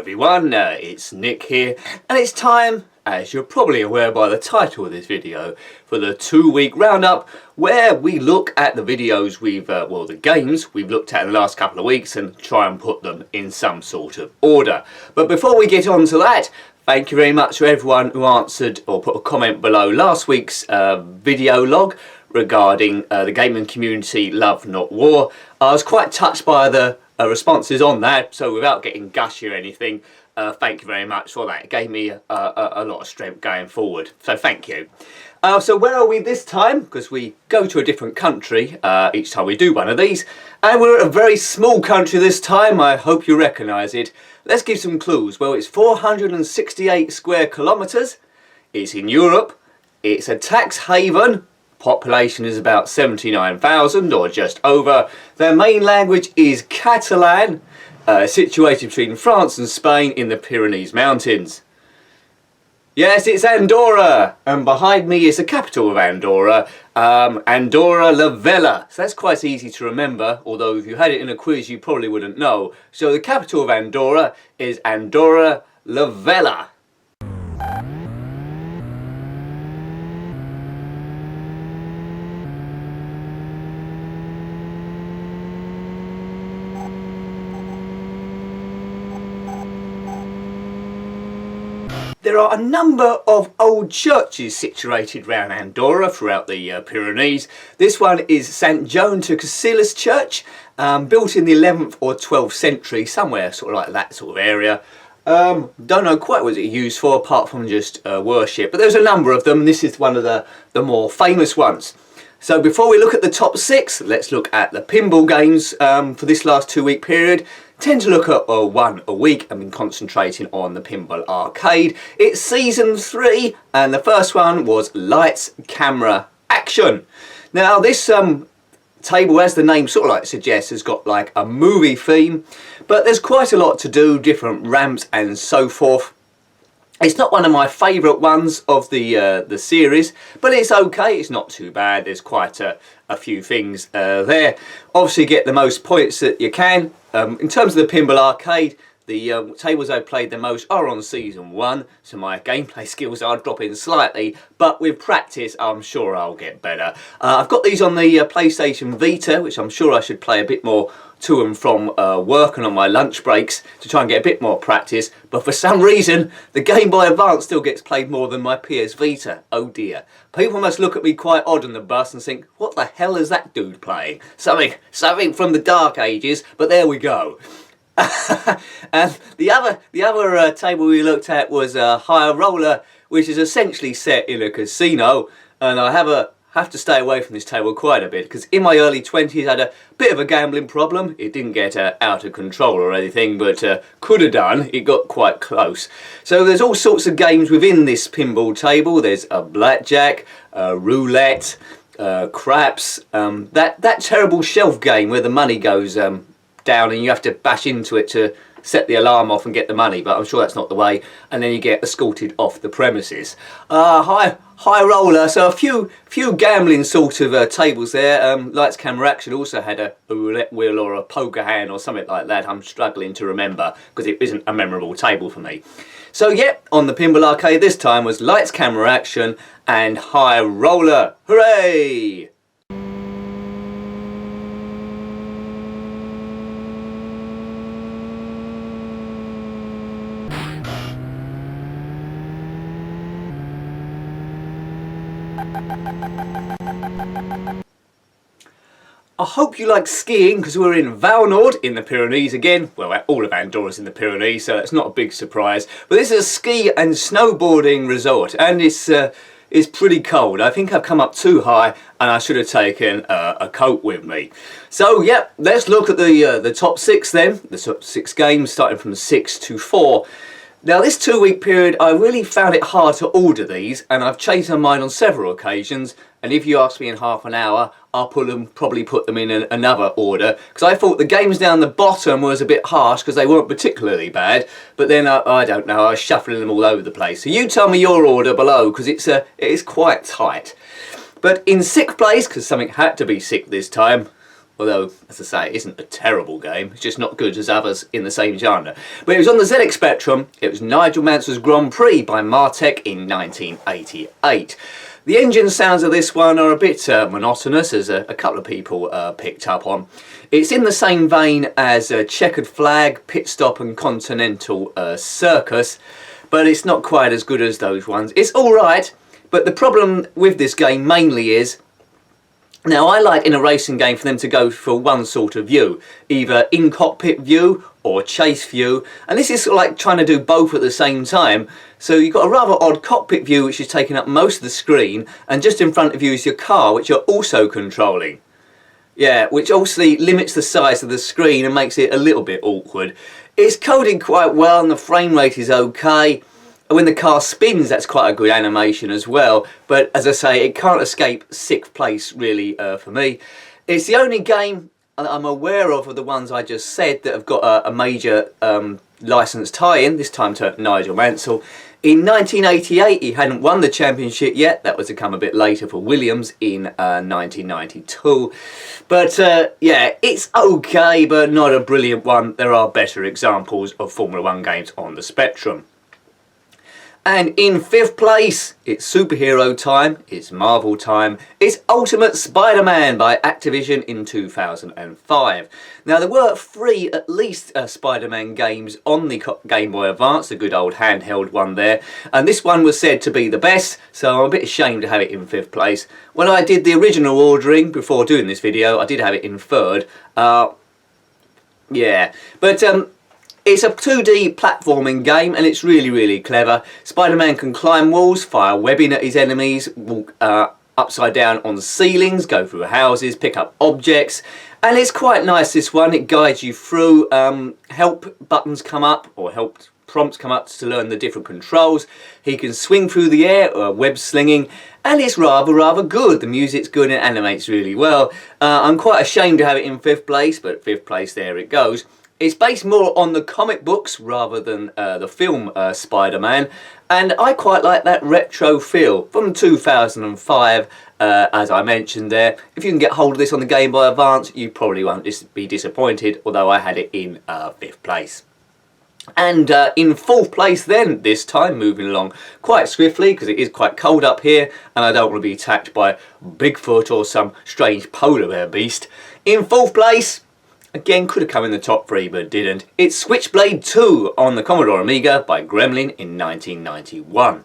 everyone, it's Nick here, and it's time, as you're probably aware by the title of this video, for the 2-week roundup where we look at the videos the games we've looked at in the last couple of weeks and try and put them in some sort of order. But before we get on to that, thank you very much to everyone who answered or put a comment below last week's video log regarding the gaming community love not war. I was quite touched by the responses on that, so without getting gushy or anything, thank you very much for that. It gave me a lot of strength going forward, so thank you. So where are we this time? Because we go to a different country each time we do one of these, and we're at a very small country this time. I hope you recognise it. Let's give some clues. Well, it's 468 square kilometres, it's in Europe, it's a tax haven, population is about 79,000 or just over. Their main language is Catalan, situated between France and Spain in the Pyrenees Mountains. Yes, it's Andorra, and behind me is the capital of Andorra, Andorra la Vella. So that's quite easy to remember, although if you had it in a quiz you probably wouldn't know. So the capital of Andorra is Andorra la Vella. There are a number of old churches situated around Andorra throughout the Pyrenees. This one is St Joan de Casillas Church, built in the 11th or 12th century, somewhere sort of like that sort of area. Don't know quite what it's used for apart from just worship, but there's a number of them. This is one of the more famous ones. So before we look at the top 6, let's look at the pinball games for this last 2-week period. Tend to look at one a week. I've been concentrating on the Pinball Arcade. It's season 3 and the first one was Lights, Camera, Action. Now this table, as the name sort of like suggests, has got like a movie theme, but there's quite a lot to do, different ramps and so forth. It's not one of my favourite ones of the series, but it's okay, it's not too bad. There's quite a few things there. Obviously get the most points that you can. In terms of the Pinball Arcade, the tables I've played the most are on season 1, so my gameplay skills are dropping slightly, but with practice I'm sure I'll get better. I've got these on the PlayStation Vita, which I'm sure I should play a bit more to and from work and on my lunch breaks to try and get a bit more practice, but for some reason the Game Boy Advance still gets played more than my PS Vita. Oh dear. People must look at me quite odd on the bus and think, what the hell is that dude playing? Something from the dark ages, but there we go. And the other table we looked at was High Roller, which is essentially set in a casino, and I have to stay away from this table quite a bit because in my early 20s I had a bit of a gambling problem. It didn't get out of control or anything, but could have done. It got quite close. So there's all sorts of games within this pinball table. There's a blackjack, roulette, craps, that terrible shelf game where the money goes down and you have to bash into it to set the alarm off and get the money, but I'm sure that's not the way, and then you get escorted off the premises. High Roller, so a few gambling sort of tables there. Lights, Camera, Action also had a roulette wheel or a poker hand or something like that. I'm struggling to remember because it isn't a memorable table for me. So yep, on the Pinball Arcade this time was Lights, Camera, Action and High Roller. Hooray! I hope you like skiing because we're in Valnord in the Pyrenees again. Well, all of Andorra's in the Pyrenees, so it's not a big surprise. But this is a ski and snowboarding resort, and it's pretty cold. I think I've come up too high, and I should have taken a coat with me. So, yep, let's look at the top 6 then. The top 6 games, starting from 6 to 4. Now this 2-week period I really found it hard to order these, and I've changed my mind on several occasions, and if you ask me in half an hour I'll probably put them in another order, because I thought the games down the bottom was a bit harsh because they weren't particularly bad, but then I don't know, I was shuffling them all over the place. So you tell me your order below because it is quite tight. But in 6th place, because something had to be 6th this time, although, as I say, it isn't a terrible game. It's just not good as others in the same genre. But it was on the ZX Spectrum. It was Nigel Mansell's Grand Prix by Martech in 1988. The engine sounds of this one are a bit monotonous, as a couple of people picked up on. It's in the same vein as Checkered Flag, Pit Stop and Continental Circus, but it's not quite as good as those ones. It's alright, but the problem with this game mainly is, now I like in a racing game for them to go for one sort of view, either in-cockpit view or chase view, and this is sort of like trying to do both at the same time. So you've got a rather odd cockpit view which is taking up most of the screen, and just in front of you is your car which you're also controlling. Yeah, which obviously limits the size of the screen and makes it a little bit awkward. It's coded quite well and the frame rate is okay. When the car spins, that's quite a good animation as well, but as I say, it can't escape 6th place really for me. It's the only game that I'm aware of the ones I just said that have got a major licence tie-in, this time to Nigel Mansell. In 1988 he hadn't won the championship yet, that was to come a bit later for Williams in 1992. But yeah, it's okay, but not a brilliant one. There are better examples of Formula 1 games on the Spectrum. And in 5th place, it's superhero time, it's Marvel time, it's Ultimate Spider-Man by Activision in 2005. Now there were 3 at least Spider-Man games on the Game Boy Advance, the good old handheld one there, and this one was said to be the best, so I'm a bit ashamed to have it in 5th place. When I did the original ordering before doing this video, I did have it in 3rd. Yeah, but it's a 2D platforming game and it's really clever. Spider-Man can climb walls, fire webbing at his enemies, walk upside down on ceilings, go through houses, pick up objects, and it's quite nice, this one. It guides you through, help buttons come up, or help prompts come up to learn the different controls. He can swing through the air, or web slinging, and it's rather good. The music's good and it animates really well. I'm quite ashamed to have it in 5th place, but 5th place, there it goes. It's based more on the comic books rather than the film Spider-Man, and I quite like that retro feel from 2005, as I mentioned there. If you can get hold of this on the Game Boy Advance, you probably won't be disappointed, although I had it in 5th place. And in 4th place then, this time, moving along quite swiftly, because it is quite cold up here, and I don't want to be attacked by Bigfoot or some strange polar bear beast. In 4th place, again, could have come in the top 3 but didn't. It's Switchblade 2 on the Commodore Amiga by Gremlin in 1991.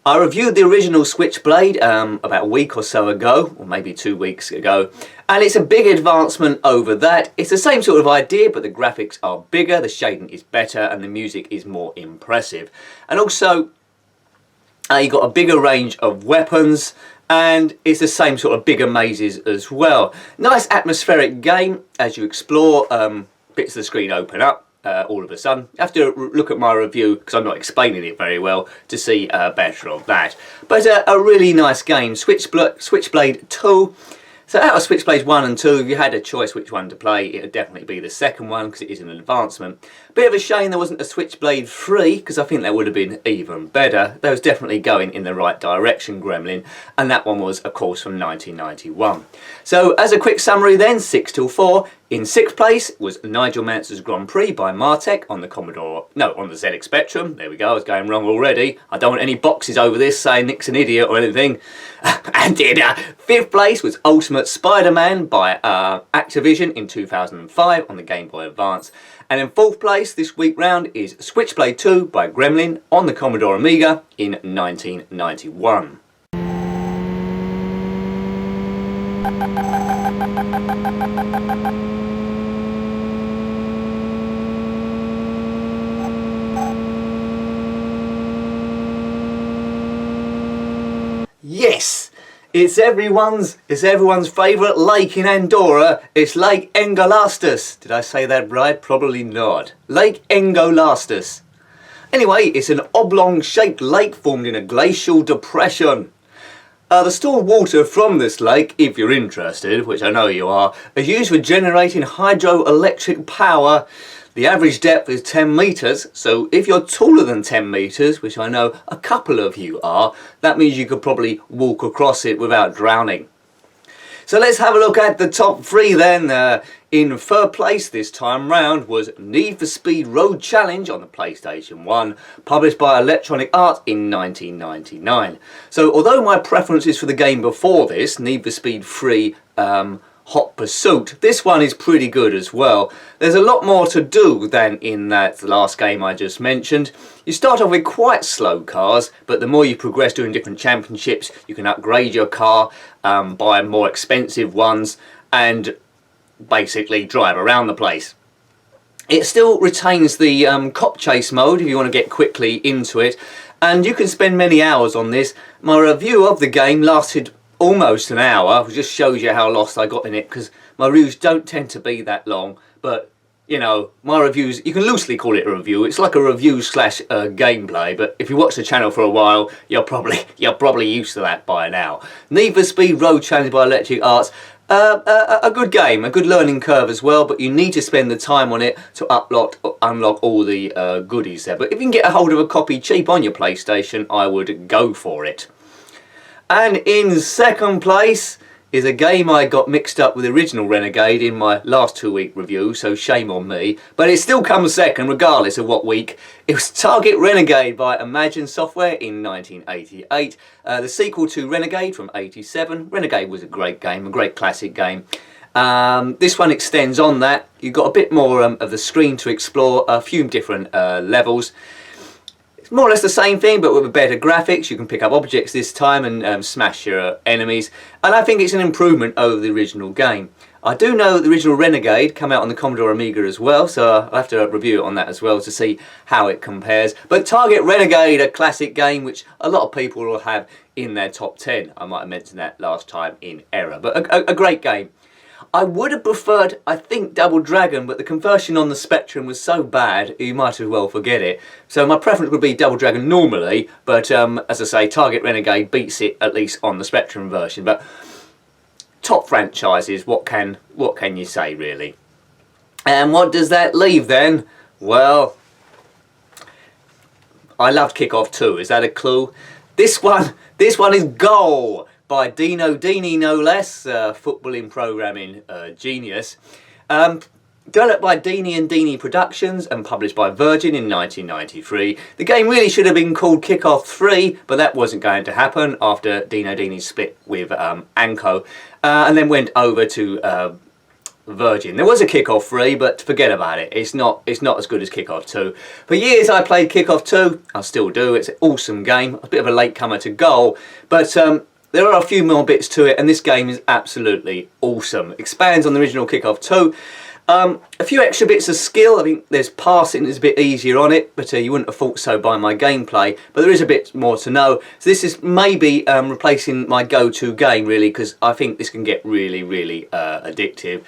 I reviewed the original Switchblade about a week or so ago, or maybe 2 weeks ago, and it's a big advancement over that. It's the same sort of idea, but the graphics are bigger, the shading is better, and the music is more impressive. And also, you've got a bigger range of weapons, and it's the same sort of bigger mazes as well. Nice atmospheric game as you explore. Bits of the screen open up all of a sudden. You have to look at my review because I'm not explaining it very well to see better of that. But a really nice game, Switchblade 2. So out of Switchblades 1 and 2, if you had a choice which one to play, it would definitely be the second one because it is an advancement. Bit of a shame there wasn't a Switchblade 3 because I think that would have been even better. That was definitely going in the right direction, Gremlin, and that one was, of course, from 1991. So as a quick summary then, 6 till 4. In 6th place was Nigel Mansell's Grand Prix by Martech on the on the ZX Spectrum. There we go, I was going wrong already. I don't want any boxes over this saying Nick's an idiot or anything. And in 5th place was Ultimate Spider-Man by Activision in 2005 on the Game Boy Advance. And in 4th place this week round is Switchblade 2 by Gremlin on the Commodore Amiga in 1991. Yes, it's everyone's favourite lake in Andorra. It's Lake Engolastus. Did I say that right? Probably not. Lake Engolastus. Anyway, it's an oblong-shaped lake formed in a glacial depression. The stored water from this lake, if you're interested, which I know you are, is used for generating hydroelectric power. The average depth is 10 metres, so if you're taller than 10 metres, which I know a couple of you are, that means you could probably walk across it without drowning. So let's have a look at the top 3 then. In third place this time round was Need for Speed Road Challenge on the PlayStation 1, published by Electronic Arts in 1999. So although my preference is for the game before this, Need for Speed 3 Hot Pursuit, this one is pretty good as well. There's a lot more to do than in that last game I just mentioned. You start off with quite slow cars, but the more you progress doing different championships, you can upgrade your car, buy more expensive ones, and basically drive around the place. It still retains the cop chase mode if you want to get quickly into it, and you can spend many hours on this. My review of the game lasted almost an hour, which just shows you how lost I got in it, because my reviews don't tend to be that long. But you know, my reviews, you can loosely call it a review. It's like a review slash gameplay, but if you watch the channel for a while, you're probably used to that by now. Need for Speed Road Challenge by Electronic Arts. A good game, a good learning curve as well, but you need to spend the time on it to unlock all the goodies there. But if you can get a hold of a copy cheap on your PlayStation, I would go for it. And in second place is a game I got mixed up with the original Renegade in my last 2-week review, so shame on me. But it still comes second regardless of what week. It was Target Renegade by Imagine Software in 1988. The sequel to Renegade from 87. Renegade was a great game, a great classic game. This one extends on that. You've got a bit more of the screen to explore, a few different levels. More or less the same thing, but with better graphics. You can pick up objects this time and smash your enemies, and I think it's an improvement over the original game. I do know that the original Renegade came out on the Commodore Amiga as well, so I'll have to review it on that as well to see how it compares. But Target Renegade, a classic game which a lot of people will have in their top 10. I might have mentioned that last time in error, but a great game. I would have preferred, I think, Double Dragon, but the conversion on the Spectrum was so bad, you might as well forget it. So my preference would be Double Dragon normally, but as I say, Target Renegade beats it, at least on the Spectrum version. But top franchises, what can you say, really? And what does that leave then? Well, I loved Kickoff 2, is that a clue? This one is Goal by Dino Dini, no less, footballing programming genius. Developed by Dini and Dini Productions and published by Virgin in 1993. The game really should have been called Kickoff 3, but that wasn't going to happen after Dino Dini split with Anco and then went over to Virgin. There was a Kickoff 3, but forget about it. It's not as good as Kickoff 2. For years I played Kickoff 2. I still do. It's an awesome game. A bit of a latecomer to Goal, but there are a few more bits to it, and this game is absolutely awesome. Expands on the original Kickoff 2. A few extra bits of skill. I think there's passing is a bit easier on it, but you wouldn't have thought so by my gameplay. But there is a bit more to know. So this is maybe replacing my go-to game, really, because I think this can get really, really addictive.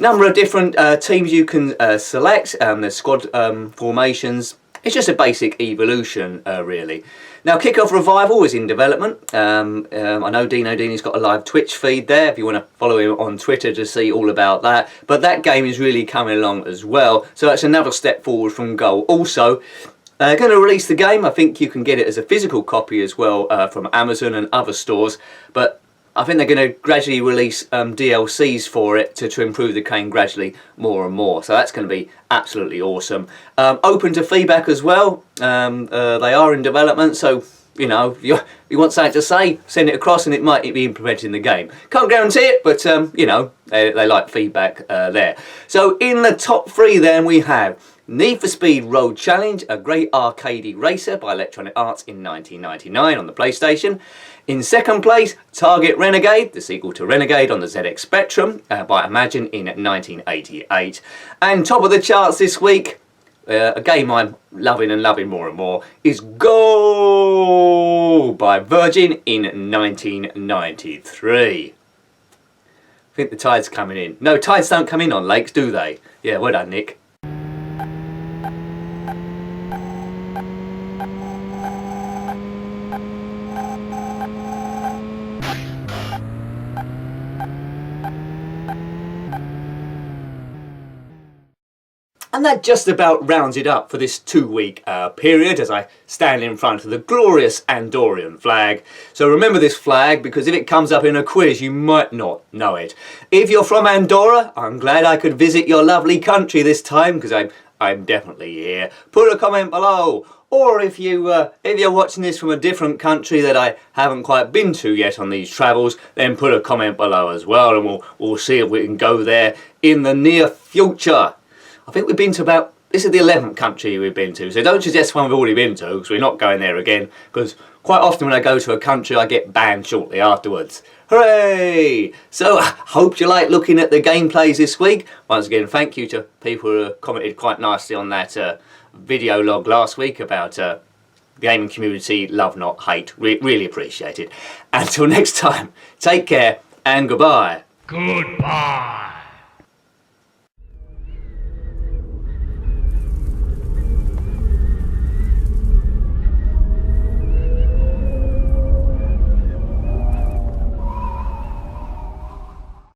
Number of different teams you can select. There's squad formations. It's just a basic evolution, really. Now, Kickoff Revival is in development. I know Dino Dini's got a live Twitch feed there if you want to follow him on Twitter to see all about that. But that game is really coming along as well. So that's another step forward from Goal. Also, going to release the game. I think you can get it as a physical copy as well from Amazon and other stores. But I think they're going to gradually release DLCs for it to improve the game gradually more and more. So that's going to be absolutely awesome. Open to feedback as well. They are in development, so you know, if you want something to say, send it across and it might be implemented in the game. Can't guarantee it, but you know, they like feedback there. So in the top 3 then we have Need for Speed Road Challenge, a great arcadey racer by Electronic Arts in 1999 on the PlayStation. In second place, Target Renegade, the sequel to Renegade on the ZX Spectrum by Imagine in 1988. And top of the charts this week, a game I'm loving and loving more and more, is Goal by Virgin in 1993. I think the tide's coming in. No, tides don't come in on lakes, do they? Yeah, well done, Nick. And that just about rounds it up for this 2-week period as I stand in front of the glorious Andorran flag. So remember this flag, because if it comes up in a quiz you might not know it. If you're from Andorra, I'm glad I could visit your lovely country this time, because I'm definitely here. Put a comment below. Or if you're watching this from a different country that I haven't quite been to yet on these travels, then put a comment below as well, and we'll see if we can go there in the near future. I think we've been to this is the 11th country we've been to, so don't suggest one we've already been to, because we're not going there again, because quite often when I go to a country I get banned shortly afterwards. Hooray! So, hope you like looking at the gameplays this week. Once again, thank you to people who commented quite nicely on that video log last week about gaming community, love not hate. Really appreciate it. Until next time, take care and goodbye. Goodbye.